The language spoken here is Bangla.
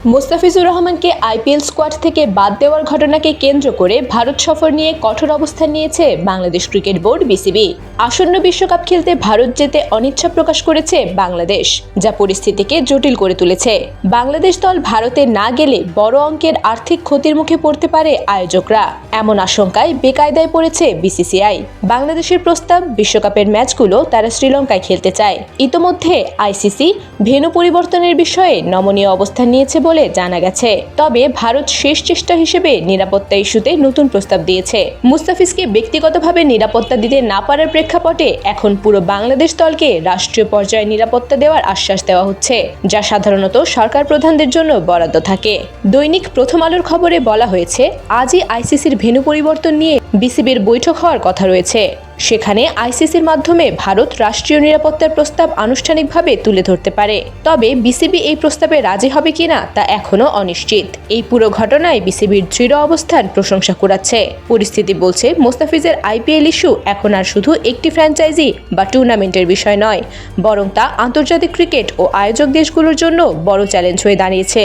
মোস্তাফিজুর রহমানকে আইপিএল স্কোয়াড থেকে বাদ দেওয়ার ঘটনাকে কেন্দ্র করে ভারত সফর নিয়ে কঠোর অবস্থান নিয়েছে বাংলাদেশ ক্রিকেট বোর্ড বিসিবি। আসন্ন বিশ্বকাপ খেলতে ভারত যেতে অনিচ্ছা প্রকাশ করেছে বাংলাদেশ, যা পরিস্থিতিকে জটিল করে তুলেছে। বাংলাদেশ দল ভারতে না গেলে বড় অঙ্কের আর্থিক ক্ষতির মুখে পড়তে পারে আয়োজকরা, এমন আশঙ্কায় বেকায়দায় পড়েছে বিসিসিআই। বাংলাদেশের প্রস্তাব, বিশ্বকাপের ম্যাচগুলো তারা শ্রীলঙ্কায় খেলতে চায়। ইতোমধ্যে আইসিসি ভেন্যু পরিবর্তনের বিষয়ে নমনীয় অবস্থান নিয়েছে বলে জানা গেছে। তবে ভারত শেষ চেষ্টা হিসেবে নিরাপত্তা ইস্যুতে নতুন প্রস্তাব দিয়েছে। মুস্তাফিজকে ব্যক্তিগতভাবে নিরাপত্তা দিতে না পারার প্রেক্ষাপটে এখন পুরো বাংলাদেশ দলকে রাষ্ট্রীয় পর্যায়ে নিরাপত্তা দেওয়ার আশ্বাস দেওয়া হচ্ছে, যা সাধারণত সরকার প্রধানদের জন্য বরাদ্দ থাকে। দৈনিক প্রথম আলোর খবরে বলা হয়েছে, আজই আইসিসির ভেন্যু পরিবর্তন নিয়ে বিসিবির বৈঠক হওয়ার কথা রয়েছে। সেখানে আইসিসির মাধ্যমে ভারত রাষ্ট্রীয় নিরাপত্তার প্রস্তাব আনুষ্ঠানিকভাবে তুলে ধরতে পারে। তবে বিসিবি এই প্রস্তাবে রাজি হবে কিনা তা এখনও অনিশ্চিত। এই পুরো ঘটনায় বিসিবির দৃঢ় অবস্থান প্রশংসা কুড়াচ্ছে। পরিস্থিতি বলছে, মোস্তাফিজের আইপিএল ইস্যু এখন আর শুধু একটি ফ্র্যাঞ্চাইজি বা টুর্নামেন্টের বিষয় নয়, বরং তা আন্তর্জাতিক ক্রিকেট ও আয়োজক দেশগুলোর জন্য বড় চ্যালেঞ্জ হয়ে দাঁড়িয়েছে।